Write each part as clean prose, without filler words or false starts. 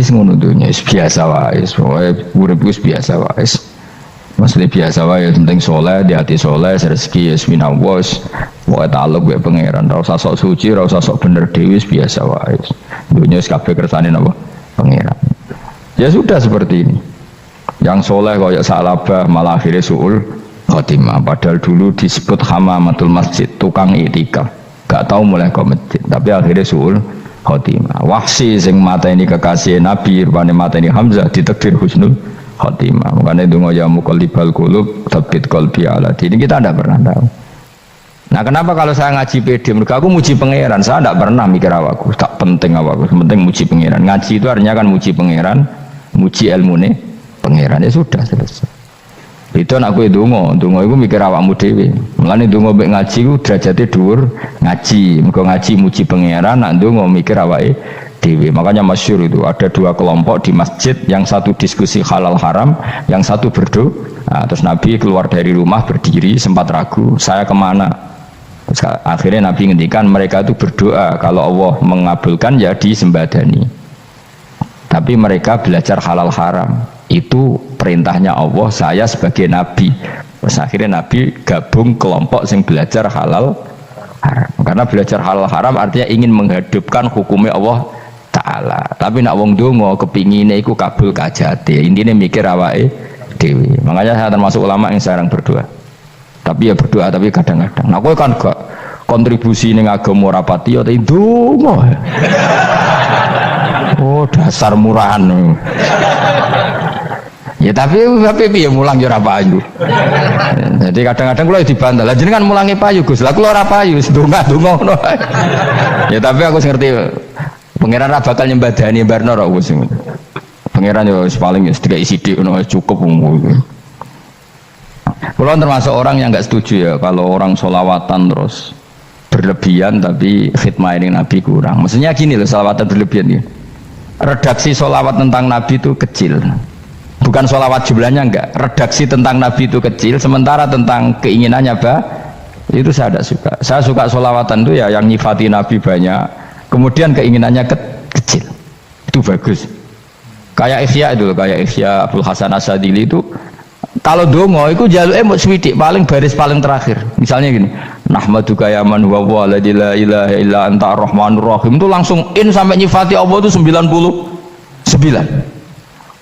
iki ngono dunya biasa wae, urip wis biasa wae. Maksudnya biasa wae, penting soleh, di hati soleh, rezeki wis minawos, wae taluk wae pangeran, ora usah sok suci, ora usah sok bener dhewe, biasa wae. Dunya wis kabeh kersane napa? Pangeran. Ya sudah seperti ini. Yang soleh kaya Salabah malah akhirnya suul khotimah. Padahal dulu disebut hamamatul masjid, tukang itikaf. Gak tahu mulai ke masjid, tapi akhirnya suul khotimah. Wahsi sing mateni kekasih Nabi, rupane mateni Hamzah ditakdir husnul khotimah. Makanya donga ya muqallibal qulub tsabbit qalbi ala dini. Kita tidak pernah tahu. Nah, kenapa kalau saya ngaji PD, mereka aku muji pangeran, saya tidak pernah mikir awakku, tak penting awakku, penting muji pangeran. Ngaji itu artinya kan muji pangeran, muji ilmune pangeran, ya sudah selesai. Itu anakku itu donga itu mikir awakmu dhewe. Mulane donga mek ngaji ku derajate dhuwur ngaji. Mergo ngaji muji pangeran, nak donga mikir awake dhewe. Makanya masyhur itu ada dua kelompok di masjid, yang satu diskusi halal haram, yang satu berdoa. Nah, terus Nabi keluar dari rumah berdiri sempat ragu, saya kemana? Terus akhirnya Nabi ngendikan mereka itu berdoa kalau Allah mengabulkan ya disembadani. Tapi mereka belajar halal haram. Itu perintahnya Allah, saya sebagai Nabi. Terus akhirnya Nabi gabung kelompok yang belajar halal haram. Karena belajar halal haram artinya ingin menghidupkan hukumnya Allah Ta'ala. Tapi nak wong donga kepingine iku kabul kajate. Intine mikir awake dhewe. Makanya saya termasuk ulama yang jarang berdoa. Tapi ya berdoa tapi kadang-kadang. Nah kowe kan gak kontribusi ning agama ora pati ya donga. Oh dasar murahan. Ya tapi piye mulang ya ora payu. Jadi kadang-kadang kula dibantah. Lah jenengan mulangi payu Gus. Lah kula ora payu, donga-donga ngono. Ya tapi aku ngerti pangeran ra bakal nyembadani barno ora wis. Pangeran yo paling wis dikai sithik ngono cukup umum. Kula termasuk orang yang enggak setuju ya kalau orang sholawatan terus berlebihan tapi khidmah ini Nabi kurang. Maksudnya gini loh, sholawatan berlebihan ya. Redaksi sholawat tentang Nabi itu kecil. Bukan sholawat jumlahnya enggak, redaksi tentang Nabi itu kecil, sementara tentang keinginannya itu saya tidak suka. Saya suka sholawatan itu ya yang nyifati Nabi banyak, kemudian keinginannya kecil, itu bagus. Kayak Ikhya itu, kayak Ikhya Abdul Hasan Asadili itu, kalau dongo itu jaluknya mau swidik, paling baris paling terakhir. Misalnya gini, Nahmaduka ya man huwa wa la ilaha illa anta ar-rahmanur rahim, itu langsung in sampai nyifati Allah itu 99.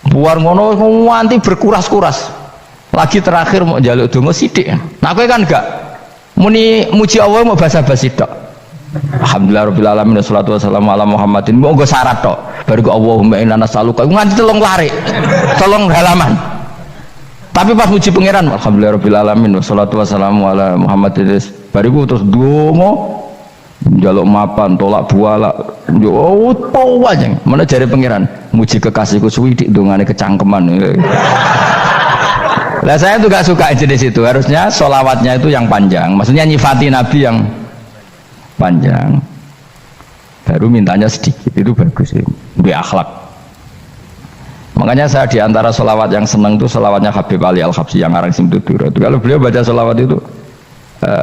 Buar ngono nganti berkuras-kuras. Lagi terakhir mau jaluk donga sithik. Nah kowe kan enggak muni muji Allah mau basa-basi tok. Alhamdulillahirabbil alamin wassalatu wassalamu ala Muhammadin. Monggo syarat tok. Baru Allahumma inna nas'aluka nganti telung lari. Telung halaman. Tapi pas muji pangeran alhamdulillahirabbil alamin wassalatu wassalamu ala Muhammadin. Bariku terus donga jaluk mapan, tolak buala, yo apa aja. Mana jari pangeran, muji kekasihku suwidik dongane kecangkeman. Lah saya tuh gak suka jenis itu. Harusnya sholawatnya itu yang panjang. Maksudnya nyifati Nabi yang panjang. Baru mintanya sedikit, itu bagus sih. Lebih akhlak. Makanya saya diantara sholawat yang senang itu sholawatnya Habib Ali Al-Habsyi yang arang Simtudur. Kalau beliau baca sholawat itu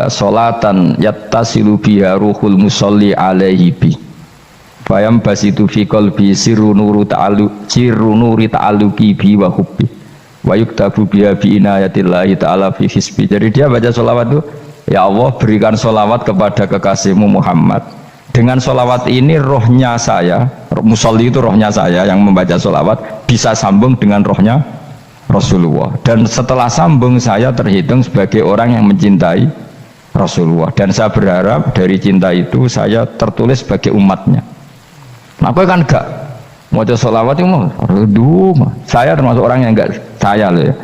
sholatan yattasilu biha ruhul musolli alaihi bi fayam basitu fi qalbi sirru nuri ta'alluqi bi wa hubbi wa yuktabu biha bi inayatillahi ta'ala fi hisbi. Jadi dia baca sholawat itu, ya Allah berikan sholawat kepada kekasihmu Muhammad. Dengan sholawat ini rohnya saya, musolli itu rohnya saya yang membaca sholawat bisa sambung dengan rohnya Rasulullah, dan setelah sambung saya terhitung sebagai orang yang mencintai Rasulullah, dan saya berharap dari cinta itu saya tertulis sebagai umatnya. Nah aku kan enggak mau sholawat itu mau saya termasuk orang yang enggak saya loh ya.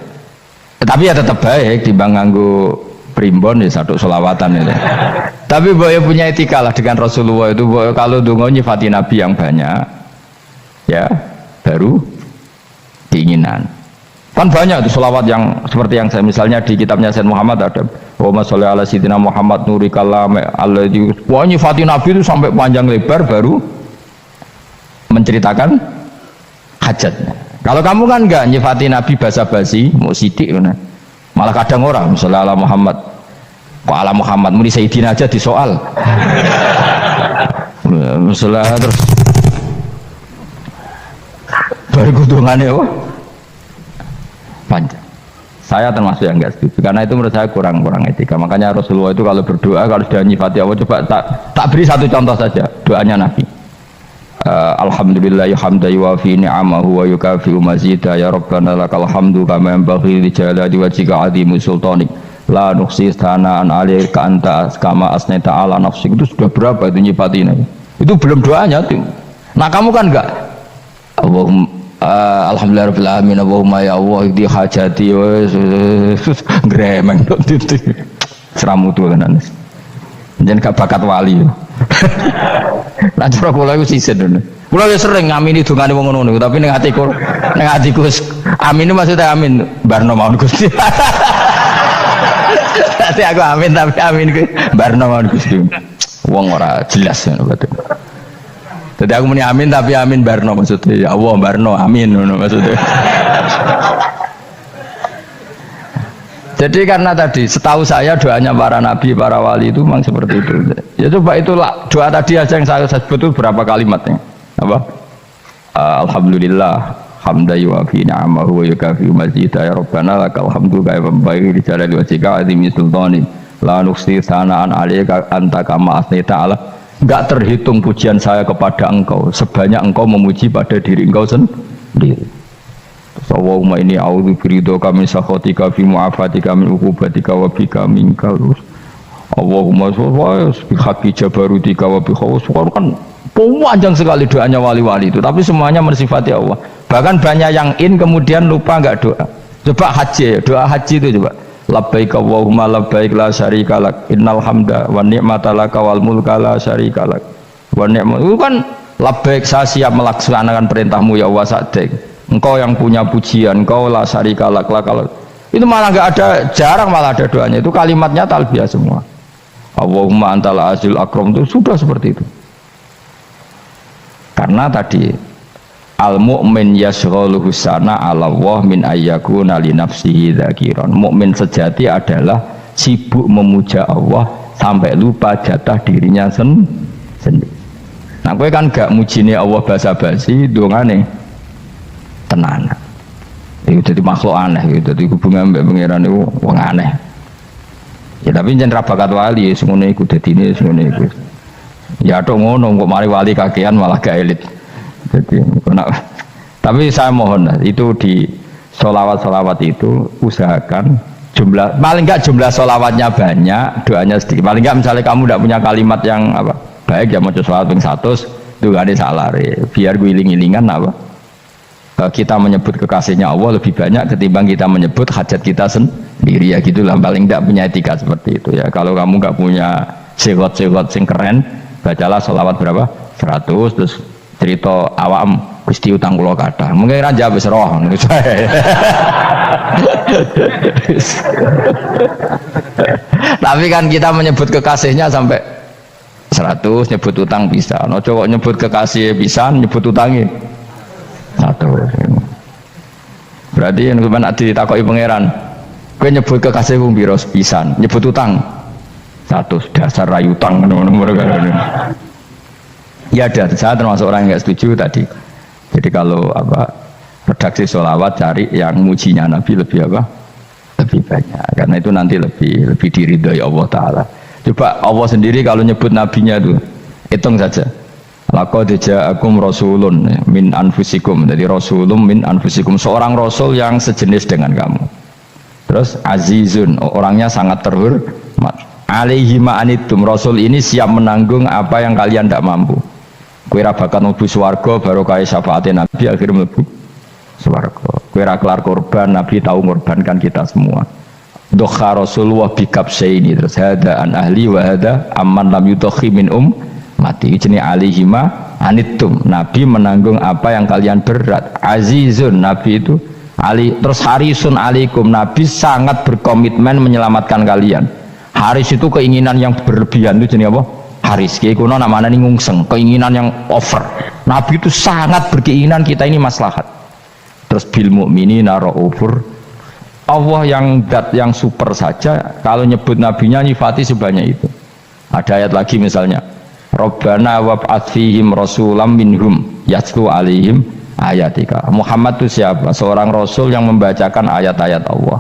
Tapi ya tetap baik dibanding nganggo primbon ya satu sholawatan itu. Tapi boleh punya etika lah dengan Rasulullah itu. Boleh kalau dongo nyifati Nabi yang banyak ya baru keinginan. Kan banyak itu sholawat yang seperti yang saya misalnya di kitabnya Sayyid Muhammad ada Allahumma sholli ala sayyidina Muhammad nuri kalam alladzi wa nyifati Nabi itu sampai panjang lebar baru menceritakan hajatnya. Kalau kamu kan enggak nyifati Nabi basa-basi mau sidik malah kadang orang misalnya ala Muhammad kok ala Muhammad muni sayyidina aja disoal misalnya terus bariku dongane apa? Panjang. Saya termasuk yang enggak setuju karena itu menurut saya kurang etika. Makanya Rasulullah itu kalau berdoa kalau sudah nyifati Allah, coba tak beri satu contoh saja doanya Nabi. Alhamdulillah hamdan yuwafi ni'amahu wa yukafi'u mazida ya rabbana lakal hamdu kama yanbaghi li jalali wajhika 'azimi sultanik la nuhsi thana'an 'alaika anta kama asnaita 'ala nafsik. Itu sudah berapa itu nyifatin itu belum doanya tuh. Nah kamu kan enggak Allahumma alhamdulillah rabbil alamin Allahumma ya Allah di hajati gremeng itu seramutu tenan jen gak bakat wali nah cara kula iku sisen kula ya sering ngamini dongane wong ngono tapi ning atiku amin maksudnya amin barno mawon Gusti nanti aku amin tapi amin ku barno mawon Gusti wong ora jelas ngono betul. Jadi aku muni amin tapi amin barno maksudnya ya Allah barno amin maksudnya. Jadi karena tadi setahu saya doanya para nabi, para wali itu memang seperti itu. Ya coba itulah doa tadi aja yang saya sebut itu berapa kalimatnya? Apa? Alhamdulillah hamdan yuwafi ni'amahu wa yukafi'u mazida ya rabbana lakal hamdu kama yanbaghi li jalali wajhika 'azimi sultanik la nuhsi thana'an 'alaika anta kama asnaita 'ala. Enggak terhitung pujian saya kepada engkau sebanyak engkau memuji pada diri engkau sendiri. Allahumma inni a'udzu biridhoka min sakhatika fi mu'afatika min uqubatika wa bika minka. Allahumma sholli bi haqqi jabarutika wa bi khawfika. Kan panjang sekali doanya wali-wali itu, tapi semuanya mensifati Allah. Bahkan banyak yang kemudian lupa enggak doa. Coba haji, doa haji itu coba. Labbaik Allahumma labbaik la syarika lak innal hamda wa ni'mata laka wal mulka la syarika lak wa ni'matu. Itu kan labbaik saya siap melaksanakan perintahmu ya Allah sa'dik. Engkau yang punya pujian, engkau la syarika lak lakal. Itu malah enggak ada, jarang malah ada doanya. Itu kalimatnya talbiyah semua. Allahumma antal azil akram itu sudah seperti itu. Karena tadi al-mu'min yashghaluhu sana 'ala Allah min ayyakuna li nafsihi dzakiran. Mukmin sejati adalah sibuk memuja Allah sampai lupa jatah dirinya sendiri. Nah, kowe kan gak mujine Allah basa-basi, dongane tenanan. Itu jadi makhluk aneh, itu jadi hubungan mbek pangeran itu wong aneh. Ya tapi jan ra bakat wali ngono iku dadine ngono iku. Ya tok ngono kok mari wali kakean malah gak elit. Jadi, tapi saya mohon itu di sholawat itu usahakan jumlah paling enggak jumlah sholawatnya banyak, doanya sedikit. Paling enggak misalnya kamu tidak punya kalimat yang apa baik ya mau sholawat ping 100 itu gak ada salah biar gue iling-ilingan apa kita menyebut kekasihnya Allah lebih banyak ketimbang kita menyebut hajat kita sendiri ya gitulah. Paling enggak punya etika seperti itu ya. Kalau kamu enggak punya segot-segot sing keren, bacalah sholawat berapa 100 terus cerita awam Gusti utang kula kathah mungkin raja wis roh tapi kan kita menyebut kekasihnya sampai 100 nyebut utang bisa no cowok nyebut kekasih bisa nyebut utangnya 100 berarti yang kemana ditakoki pangeran gue nyebut kekasih wong biro pisan nyebut utang 100 dasar rayu utang nomor ya ada, saya termasuk orang yang nggak setuju tadi. Jadi kalau apa redaksi sholawat cari yang mujinya Nabi lebih apa? Lebih banyak. Karena itu nanti lebih diridhoi Allah Taala. Coba Allah sendiri kalau nyebut nabinya itu hitung saja. Laqad ja'akum rasulun min anfusikum. Jadi rasulun min anfusikum, seorang rasul yang sejenis dengan kamu. Terus azizun, orangnya sangat terhormat. Alaihi ma'anitum, rasul ini siap menanggung apa yang kalian tidak mampu. Kowe ra bakat mlebu swarga baru kaya syafaate Nabi akhirnya mlebu swarga. Kowe ra kelar korban, Nabi tahu mengorbankan kita semua. Dokha Rasulullah bikabsaini terus hada an ahli wa hada amman lam yudokhi min mati jenenge alihima anittum. Nabi menanggung apa yang kalian berat. Azizun, Nabi itu ali terus harisun alaikum, Nabi sangat berkomitmen menyelamatkan kalian. Haris itu keinginan yang berlebihan itu jenenge apa? Haris kiai kuno namanya nih ngungseng, keinginan yang over. Nabi itu sangat berkeinginan kita ini maslahat. Terus bil mukminina raufur, Allah yang dat yang super saja kalau nyebut nabinya nyifati sebanyak itu. Ada ayat lagi misalnya Rabbana wab'ats fihim rasulam minhum yatlu alaihim ayatika. Muhammad itu siapa? Seorang rasul yang membacakan ayat-ayat Allah.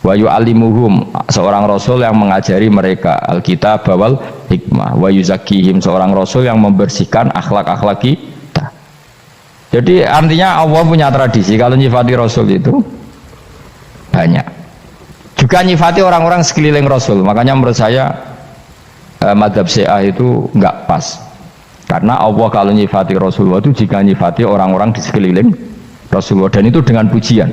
Wa yu'allimuhum, seorang rasul yang mengajari mereka alkitab wal hikmah. Wa yuzakkihim, seorang rasul yang membersihkan akhlak-akhlak kita. Jadi artinya Allah punya tradisi kalau nyifati rasul itu banyak. Juga nyifati orang-orang sekeliling rasul. Makanya menurut saya madzhab Syiah itu enggak pas. Karena Allah kalau nyifati Rasulullah itu jika nyifati orang-orang di sekeliling Rasulullah, dan itu dengan pujian,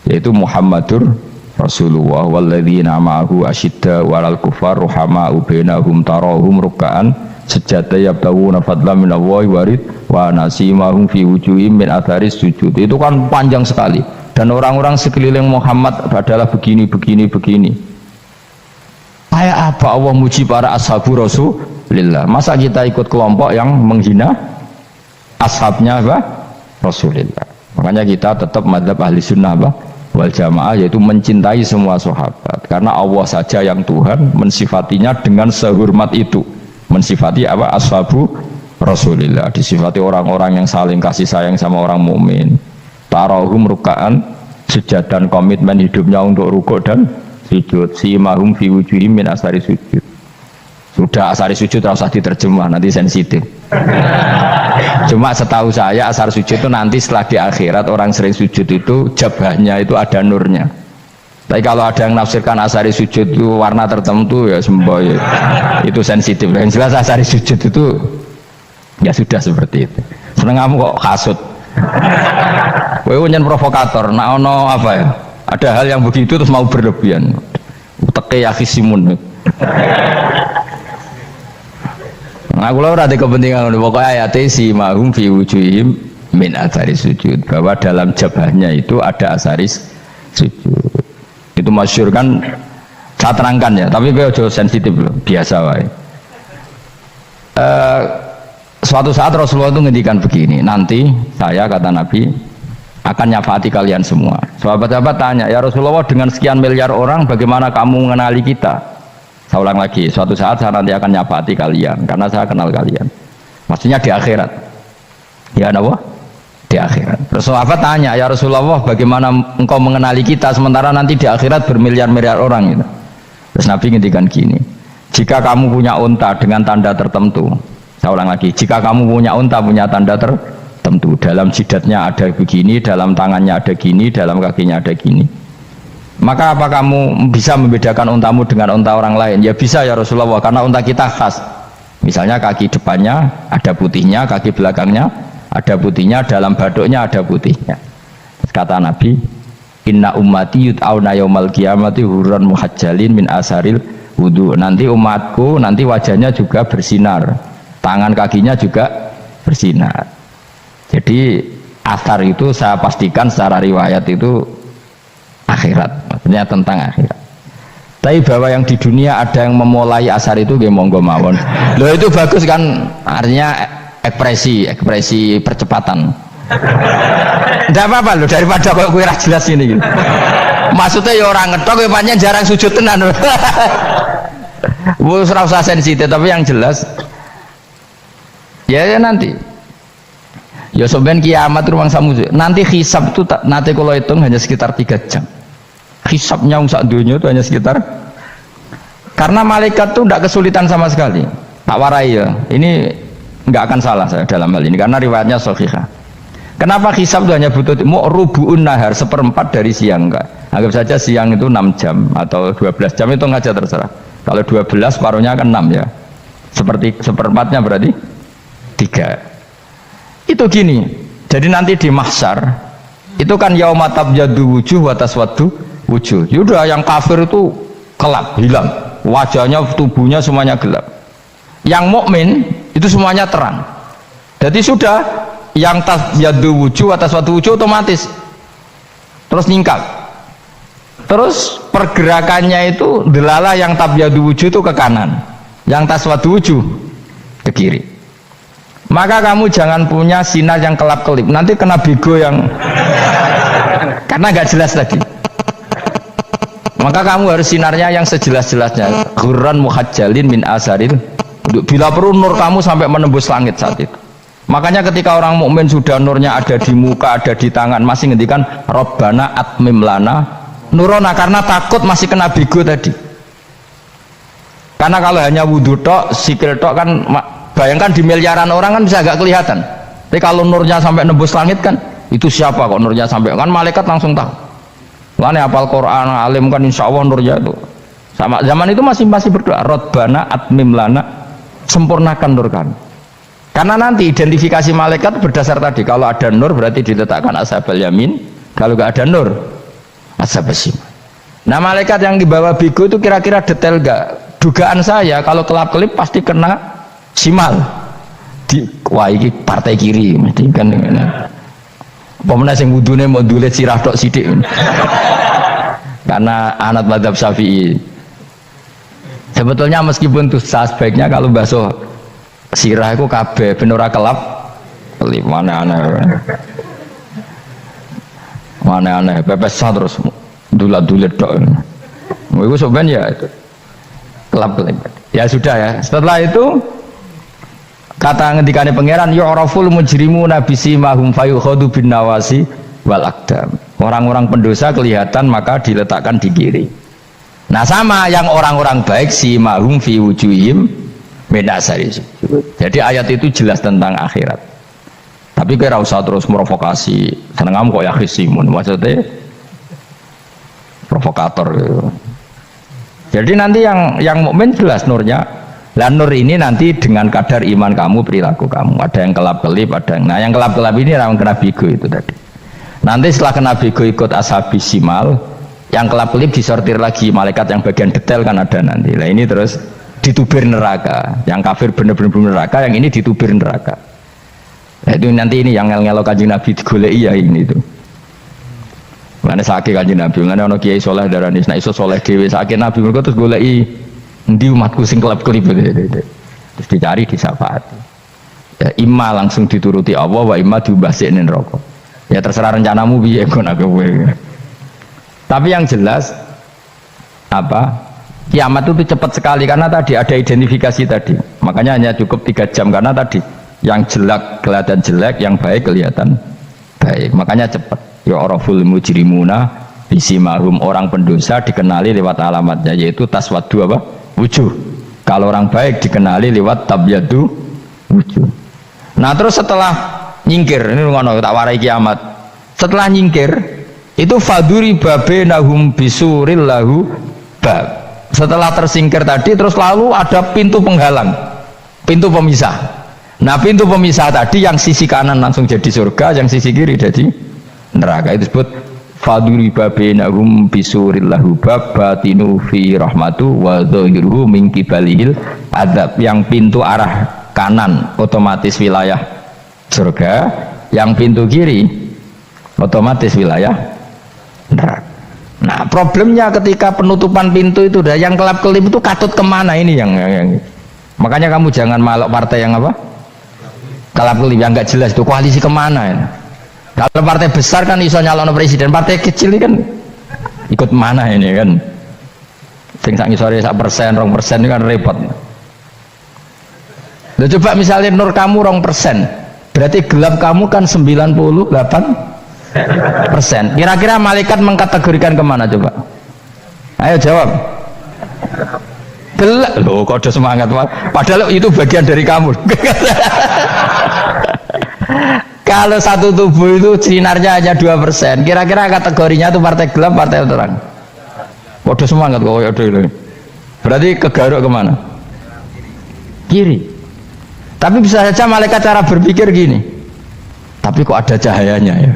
yaitu Muhammadur Rasulullah walladzina ma'ahu asyidda walal kufar ruhama'u bainahum tarahum ruk'an sujada yabtawuna fadlan minallahi warid wa nasimahum fi wujuhim min atharis sujud. Itu kan panjang sekali, dan orang-orang sekeliling Muhammad adalah begini. Kayak apa Allah muji para ashabu Rasulillah? Masa kita ikut kelompok yang menghina ashabnya apa? Rasulillah. Makanya kita tetap madzhab ahli sunnah apa? Wal jamaah, yaitu mencintai semua sahabat. Karena Allah saja yang Tuhan mensifatinya dengan sehormat itu. Mensifati apa? Ashabu Rasulillah. Disifati orang-orang yang saling kasih sayang sama orang mukmin. Tarahum ruka'an, sujud dan komitmen hidupnya untuk rukuk dan sujud. Simahum fi wujuhim min asari sujud. Sudah asari sujud tidak usah diterjemah, nanti sensitif. Cuma setahu saya asar sujud itu nanti setelah di akhirat orang sering sujud itu jabahnya itu ada nurnya. Tapi kalau ada yang nafsirkan asari sujud itu warna tertentu ya semboy, itu sensitif. Yang jelas asari sujud itu ya sudah seperti itu. Seneng kamu kok kasut. Kowe nyen provokator, nak ono apa ya? Ada hal yang begitu terus mau berlebihan. Teke yakisimun. Nah, kalau ora ada kepentingan pokoknya ayat si mahum fi wujuhim min athari sujud, bahwa dalam jabahnya itu ada asaris sujud. Itu masyhur kan, saya terangkan ya, tapi gue jauh sensitif loh, biasa wae. Suatu saat Rasulullah itu ngendikan begini, nanti saya kata Nabi akan nyafaati kalian semua. Sahabat-sahabat tanya, ya Rasulullah dengan sekian miliar orang bagaimana kamu mengenali kita? Saya ulang lagi, suatu saat saya nanti akan nyafaati kalian karena saya kenal kalian. Maksudnya di akhirat. Ya Allah, di akhirat. Terus sahabat tanya, ya Rasulullah bagaimana engkau mengenali kita sementara nanti di akhirat bermiliar-miliar orang gitu. Terus Nabi ngendikan gini, jika kamu punya unta dengan tanda tertentu, saya ulang lagi, jika kamu punya unta punya tanda tertentu, dalam jidatnya ada begini, dalam tangannya ada gini, dalam kakinya ada gini, maka apa kamu bisa membedakan untamu dengan unta orang lain? Ya bisa ya Rasulullah, karena unta kita khas. Misalnya kaki depannya ada putihnya, kaki belakangnya ada putihnya, dalam baduknya ada putihnya. Kata Nabi, inna ummati yut'auna yaumal qiyamati hurran muhajjalin min asaril wudu. Nanti umatku nanti wajahnya juga bersinar, tangan kakinya juga bersinar. Jadi asar itu saya pastikan secara riwayat itu akhirat, maksudnya tentang akhirat. Tapi bahwa yang di dunia ada yang memulai asar itu gak monggo mawon. Loh itu bagus kan, artinya ekspresi percepatan. Tidak apa-apa loh, daripada kok gue jelas ini gitu. Maksudnya ya orang ngetok ya panjang jarang sujud tenan. Wes ora usah sensitif, tapi yang jelas ya nanti ya soben kiamat ruang samu nanti hisab itu nanti kalau hitung hanya sekitar 3 jam. Hisabnya sak dunia itu hanya sekitar, karena malaikat itu tidak kesulitan sama sekali. Pak Warai ya, ini nggak akan salah saya dalam hal ini karena riwayatnya sahihah. Kenapa hisab itu hanya butuh rubu'un nahar, 1/4 dari siang? Enggak, anggap saja siang itu 6 jam atau 12 jam, itu aja terserah. Kalau 12 paruhnya kan 6 ya, seperti 1/4-nya berarti 3. Itu gini, jadi nanti di mahsyar itu kan yauma tabyaddu wujuh wa taswaddu wujuh. Yaudah yang kafir itu gelap, hilang wajahnya, tubuhnya semuanya gelap. Yang mukmin itu semuanya terang. Jadi sudah yang tabyaddu wujuh wa taswaddu wujuh otomatis terus nyingkap. Terus pergerakannya itu delalah yang tabyaddu wujuh itu ke kanan, yang taswaddu wujuh ke kiri. Maka kamu jangan punya sinar yang kelap-kelip, nanti kena bego yang karena nggak jelas tadi. Maka kamu harus sinarnya yang sejelas-jelasnya, ghurran muhajjalin min asaril. Bila perlu nur kamu sampai menembus langit saat itu. Makanya ketika orang mukmin sudah nurnya ada di muka, ada di tangan, masih ngendikan Rabbana atmim lana nurona, karena takut masih kena bigo tadi. Karena kalau hanya wudhu tok, sikil tok kan, bayangkan di miliaran orang kan bisa agak kelihatan. Tapi kalau nurnya sampai nembus langit kan, itu siapa kok nurnya sampai, kan malaikat langsung tahu. Lane hafal Quran, alim kan insya Allah nurnya itu. Sama zaman itu masih berdoa, Rabbana atmim lana, sempurnakan nur kami. Karena nanti identifikasi malaikat berdasar tadi, kalau ada nur berarti diletakkan ashabal yamin, kalau nggak ada nur ashabal shimal. Nah malaikat yang dibawa bigo itu kira-kira detail nggak? Dugaan saya kalau kelap-kelip pasti kena shimal. Wah ini partai kiri, mesti kan. Pemenang yang wudhunya mau dulet sirah tok sidik. Karena anak madzhab Syafi'i. Sebetulnya meskipun itu sebaiknya kalau basuh sirah itu kabeh ben ora kelap kelip, aneh pepesan terus dulat-dulit tok. Iku soben ya itu kelap kelip. Ya sudah ya. Setelah itu kata ngendikane pangeran yu'raful mujrimuna bisimahum fayukhadu bin nawasi wal aqdam. Orang-orang pendosa kelihatan maka diletakkan di kiri. Nah sama yang orang-orang baik simahum fi wujuhim min asari sujud. Jadi ayat itu jelas tentang akhirat. Tapi kira usah terus provokasi. Seneng kamu kok ya khisimun, maksudnya provokator gitu. Jadi nanti yang mukmin jelas nurnya. Lah nur ini nanti dengan kadar iman kamu, perilaku kamu. Ada yang kelap-kelip, ada yang. Nah yang kelap-kelip ini yang kena bigo itu tadi. Nanti setelah kena bigo ikut ashabis simal, yang kelap-kelip disortir lagi malaikat yang bagian detail kan ada nanti. Lah ini terus ditubir neraka. Yang kafir bener-bener neraka, yang ini ditubir neraka. Nah, itu nanti ini yang ngel-ngelo Kanjeng Nabi digoleki ya ini itu. Mana sakit Kanjeng Nabi, mana ono kiai soleh darani nek iso soleh dhewe sakit Nabi mergo terus goleki endi umatku sing kelep-kelip terus dicari disyafaati. Ya imma langsung dituruti Allah wa imma diubasikne neraka. Ya terserah rencanamu piye kon aku kowe. Tapi yang jelas apa? Kiamat itu cepat sekali karena tadi ada identifikasi tadi. Makanya hanya cukup 3 jam karena tadi yang jelek kelihatan jelek, yang baik kelihatan baik. Makanya cepat. Ya araful mujrimuna bisimahum, orang pendosa dikenali lewat alamatnya yaitu taswaddu apa? Wujuh. Kalau orang baik dikenali lewat tabyadu wujuh. Nah, terus setelah nyingkir, ini ngono tak warai kiamat. Setelah nyingkir itu faduri babenahum bisuril lahu bab. Setelah tersingkir tadi terus lalu ada pintu penghalang, pintu pemisah. Nah pintu pemisah tadi yang sisi kanan langsung jadi surga, yang sisi kiri jadi neraka. Itu disebut faduri babenahum bisuril lahu bab batinu fi rahmatu wa dhahiruhu min qibalihil adzab. Yang pintu arah kanan otomatis wilayah surga, yang pintu kiri otomatis wilayah neraka. Nah problemnya ketika penutupan pintu itu dah yang kelap-kelip itu katut kemana ini yang makanya kamu jangan malok partai yang apa kelap-kelip yang nggak jelas itu koalisi kemana ya. Kalau partai besar kan iso nyalon presiden, partai kecil ini kan ikut mana ini kan sing sak ngisore 1%, 2% ini kan repot. Loh, coba misalnya nur kamu 2%, berarti gelap kamu kan 98%. Kira-kira malaikat mengkategorikan kemana coba? Ayo jawab. Gelap loh, kode semangat padahal itu bagian dari kamu. Kalau satu tubuh itu sinarnya hanya 2%, kira-kira kategorinya itu partai gelap, partai terang. Kode semangat kok ya dulu. Berarti kegaruk kemana? Kiri. Tapi bisa saja malaikat cara berpikir gini. Tapi kok ada cahayanya ya?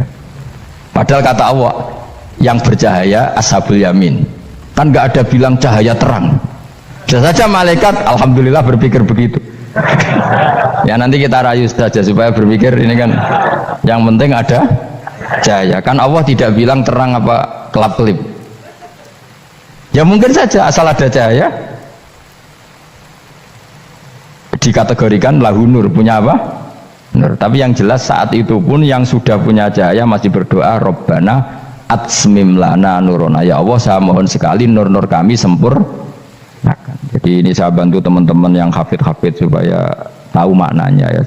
Padahal kata Allah yang bercahaya ashabul yamin. Kan nggak ada bilang cahaya terang. Bisa saja malaikat alhamdulillah berpikir begitu. Ya nanti kita rayu saja supaya berpikir ini kan yang penting ada cahaya. Kan Allah tidak bilang terang apa kelap-kelip. Ya mungkin saja asal ada cahaya dikategorikan lahu nur, punya apa? Nur. Tapi yang jelas saat itu pun yang sudah punya cahaya masih berdoa Rabbana atsmim lana nurona, ya Allah saya mohon sekali nur-nur kami sempurnakan. Jadi ini saya bantu teman-teman yang hafid-hafid supaya tahu maknanya ya.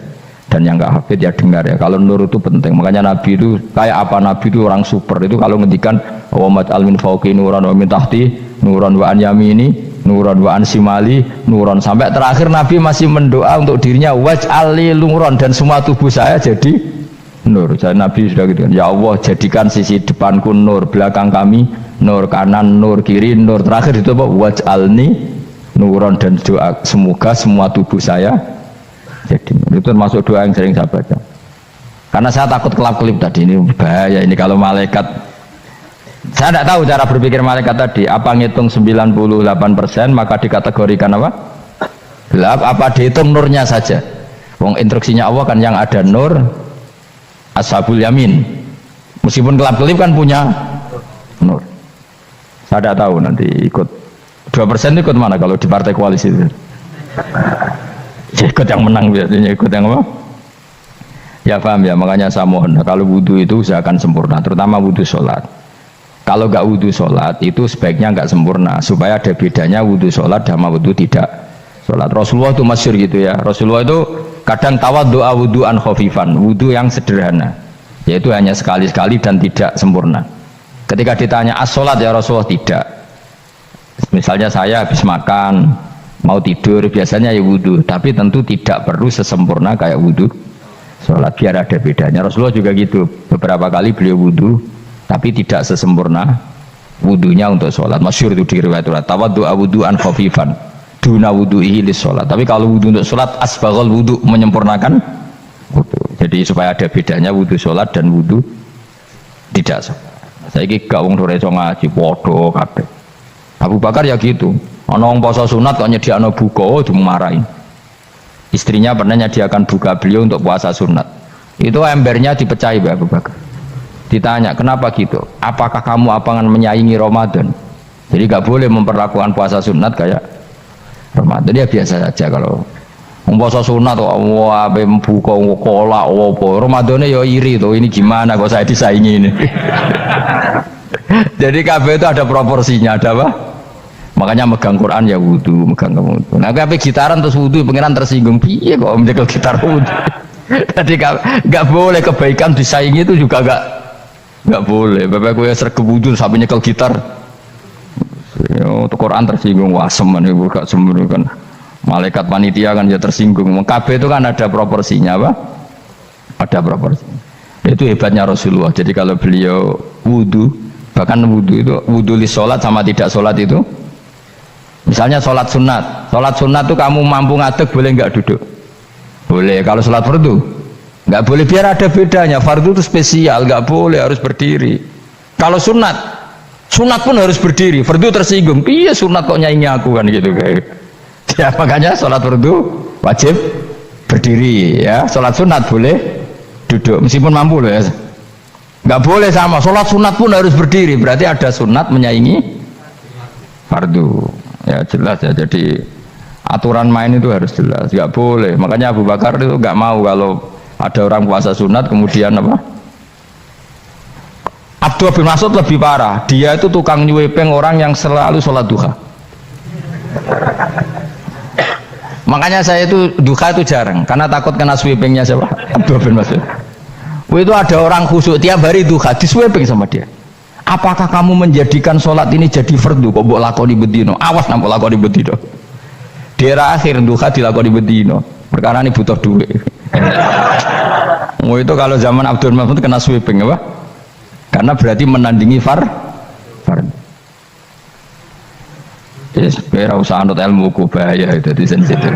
dan yang nggak hafid ya dengar ya. Kalau nur itu penting, makanya Nabi itu kayak apa, Nabi itu orang super itu kalau ngendikan wa maj'al min fawqi nuran wa min tahti nuran wa an yamini nuran wa an simali nuran, sampai terakhir Nabi masih mendoa untuk dirinya waj'al li nuran, dan semua tubuh saya jadi nur. Jadi Nabi sudah gitu kan, ya Allah jadikan sisi depanku nur, belakang kami nur, kanan nur, kiri nur, terakhir itu apa, waj'alni nuran, dan doa semoga semua tubuh saya jadi nur. Itu termasuk doa yang sering saya baca, karena saya takut kelap-kelip tadi, ini bahaya ini kalau malaikat. Saya tidak tahu cara berpikir malaikat tadi, apa ngitung 98% maka dikategorikan apa? Gelap, apa dihitung nurnya saja? Wong instruksinya Allah kan yang ada nur ashabul yamin, meskipun kelap-kelip kan punya nur. Saya tidak tahu nanti ikut 2% ikut mana kalau di partai koalisi itu. Ya, ikut yang menang biasanya, ikut yang apa? Ya paham ya, makanya saya mohon kalau wudhu itu usahakan sempurna, terutama wudhu sholat. Kalau nggak wudhu sholat itu sebaiknya nggak sempurna, supaya ada bedanya wudhu sholat sama wudhu tidak sholat. Rasulullah itu masyhur gitu ya, Rasulullah itu kadang tawaddu'a wudhu'an khafifan, wudhu yang sederhana, yaitu hanya sekali-sekali dan tidak sempurna. Ketika ditanya as-sholat ya Rasulullah, tidak. Misalnya saya habis makan mau tidur biasanya ya wudhu, tapi tentu tidak perlu sesempurna kayak wudhu sholat, biar ada bedanya. Rasulullah juga gitu, beberapa kali beliau wudhu tapi tidak sesempurna wudhunya untuk sholat. Masyhur itu di riwayat tawaddu'a wudhu'an khafifan duna wudhu'ihi lis sholat, tapi kalau wudhu untuk sholat asbaghal wudhu, menyempurnakan wudhu. Jadi supaya ada bedanya wudhu sholat dan wudhu tidak sholat. Saya ini gak wong sore ngaji podo kabeh. Abu Bakar ya gitu, ana wong poso sunat kok nyediakno buka dimarahin. Istrinya pernah nyediakan buka beliau untuk puasa sunat, itu embernya dipecahi Abu Bakar. Ditanya kenapa gitu, apakah kamu akan menyaingi Ramadan? Jadi gak boleh memperlakukan puasa sunat kayak Ramadan. Ya biasa saja kalau puasa sunat wah ape buka kolak apa Ramadannya ya iri tuh, ini gimana kok saya disaingi ini. Jadi kabeh itu ada proporsinya, ada apa? Makanya megang Quran ya wudu, megang wudu. Nah kabeh gitaran terus wudu, pengiran tersinggung, piye kok menjegal gitar wudu. Jadi gak boleh kebaikan disaingi, itu juga gak boleh. Bapak gue sergap wudu sampai nyekel gitar. Untuk Quran tersinggung, wah semen ibu gak semen kan. Malaikat panitia kan ya tersinggung. Kabeh itu kan ada proporsinya, apa? Ada proporsinya. Itu hebatnya Rasulullah. Jadi kalau beliau wudu, bahkan wudu itu wudu li sholat sama tidak sholat itu, misalnya sholat sunat itu kamu mampu ngadeg boleh nggak duduk? Boleh. Kalau sholat fardu nggak boleh, biar ada bedanya. Fardu itu spesial, nggak boleh, harus berdiri. Kalau sunat pun harus berdiri. Fardu tersinggung, iya sunat kok nyaingi aku kan gitu kayak. Ya makanya sholat fardu wajib berdiri ya, sholat sunat boleh duduk meskipun mampu loh ya. Nggak boleh sama, sholat sunat pun harus berdiri, berarti ada sunat menyaingi fardu ya, jelas ya. Jadi aturan main itu harus jelas, nggak boleh. Makanya Abu Bakar itu nggak mau kalau ada orang puasa sunat kemudian apa, Abdullah bin Mas'ud lebih parah, dia itu tukang nyuwepeng orang yang selalu sholat duha. Makanya saya itu duha itu jarang, karena takut kena sweepingnya siapa? Abdullah bin Mas'ud. Itu ada orang khusyuk tiap hari duha di sweeping sama dia. Apakah kamu menjadikan sholat ini jadi fardu? Kok mbok lakoni bedino? Awas nampak lakoni bedino. Di era akhir duha dilakoni bedino. Perkara ini butuh duit. Itu kalau zaman Abdul Mas'ud kena sweeping apa? Karena berarti menandingi fardu. Yes, biar usah anut ilmu ku bahaya itu di sensitif.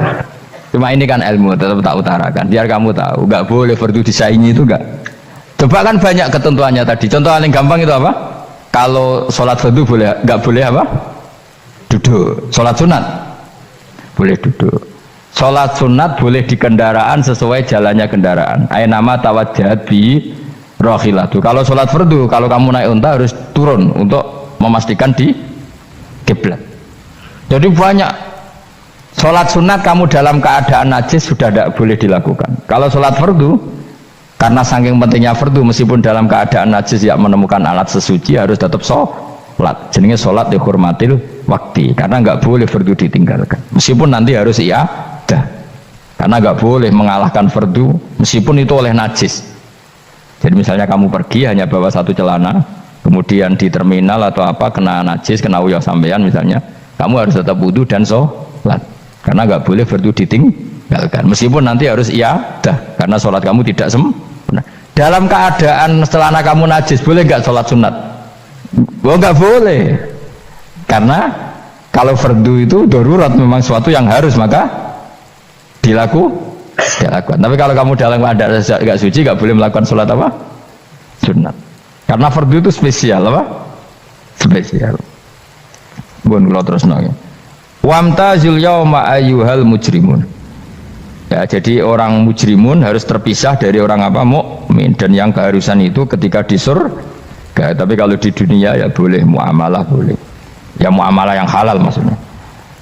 Cuma ini kan ilmu, tetap tak utarakan biar kamu tahu, nggak boleh fardu disaingi itu nggak. Coba kan banyak ketentuannya tadi. Contoh paling gampang itu apa? Kalau sholat fardu boleh, nggak boleh apa? Duduk. Sholat sunat boleh duduk. Sholat sunat boleh di kendaraan sesuai jalannya kendaraan. Nama tawajjahat bi rohilatu. Kalau sholat fardu, kalau kamu naik unta harus turun untuk memastikan di kiblat. Jadi banyak sholat sunat kamu dalam keadaan najis sudah tidak boleh dilakukan. Kalau sholat fardu, karena saking pentingnya fardu, meskipun dalam keadaan najis ya menemukan alat sesuci harus tetap sholat. Jenenge sholat dihormatil waktu, karena nggak boleh fardu ditinggalkan. Meskipun nanti harus iya dah. Karena nggak boleh mengalahkan fardu meskipun itu oleh najis. Jadi misalnya kamu pergi hanya bawa satu celana, kemudian di terminal atau apa kena najis, kena uyah sampean misalnya, kamu harus tetap wudu dan sholat. Karena nggak boleh fardu ditinggalkan. Meskipun nanti harus iyadah karena sholat kamu tidak sempurna. Dalam keadaan celana kamu najis boleh nggak sholat sunat? Oh nggak boleh. Karena kalau fardu itu darurat memang suatu yang harus maka dilakukan. Tapi kalau kamu dalam keadaan nggak suci nggak boleh melakukan sholat apa? Sunat. Karena fardu itu spesial apa? Spesial. Bukan kalau terus nanya. Wamtazil yauma ayyuhal mujrimun. Ya, jadi orang mujrimun harus terpisah dari orang apa? Mukmin. Dan yang keharusan itu ketika di surga. Tapi kalau di dunia ya boleh muamalah boleh. Ya muamalah yang halal maksudnya.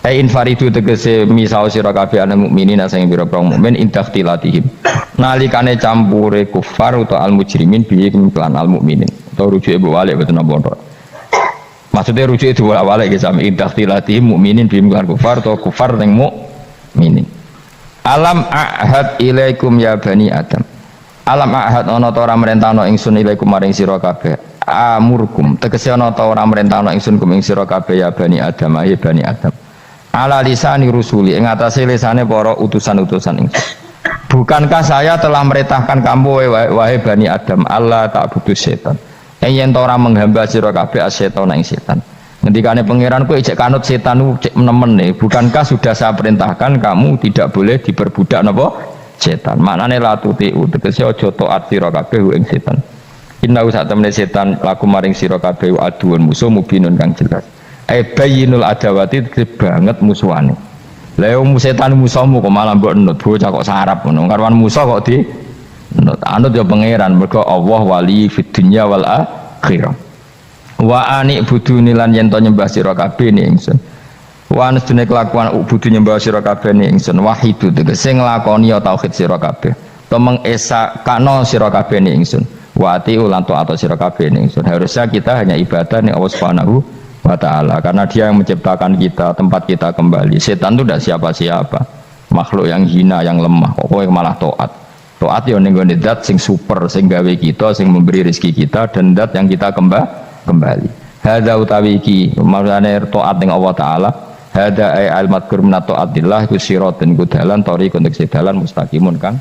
Infaridu tegese misal sira kabeh ana mukminin sing pira-pira mukmin intakhtilatihim. Nalikane campure kufar utawa al mujrimin bi iklan al mukminin. Atau rujuke balik boten napa. Maksudnya rujuk itu awalnya kita sama intakhtilatihim mukminin bi iklan kufar atau kufar ning mukminin. Alam ahad ilaikum ya bani Adam. Alam ahad ana ta ora merentano ingsun ilaikum maring sira kabeh. Amurkum tegese ana ta ora merentano ingsun kum ing sira kabeh ya bani Adam ya bani Adam. Ala lisani rusuli ing atase lisane para utusan-utusan ingsun. Bukankah saya telah merintahkan kamu wahai bani Adam Allah ta'budu setan. Yen ora menghamba sira kabeh asetan ing setan. Ngendikane pangeran kowe ijek kanut setan cek nemen nih. Bukankah sudah saya perintahkan kamu tidak boleh diperbudak napa setan. Maknane la tuti tegese aja taat sira kabeh ing setan. Inna sak temene setan laku maring sira kabeh aduun musuh mubinun kang jelas. Bayinul adawati banget musuhane. Lah wong setan musuhmu kok malah mbok nut bocah kok sarap ngono. Karwan musuh kok di nut anut ya pangeran mergo Allah wali fid dunya wal akhirah. Wa ani buduni lan yen to nyembah sira kabeh ni ingsun. Wa anstune kelakuan budu nyembah sira kabeh ni ingsun wahidu tegese nglakoni ya tauhid sira kabeh. To mengesa kana sira kabeh ni ingsun. Wa ati ulan to atau sira kabeh ni ingsun. Harusnya kita hanya ibadah ning Allah Subhanahu wa ta'ala karena dia yang menciptakan kita, tempat kita kembali. Setan itu tidak siapa-siapa, makhluk yang hina, yang lemah. Kok malah taat ya ning gone zat sing super, sing gawe kita, sing memberi rezeki kita dan zat yang kita kembali. Hadza utawi iki maksudane taat ning Allah taala. Hadza ay al madkur min taatillah ku siratun ku dalan tariqun dalan mustaqimun kan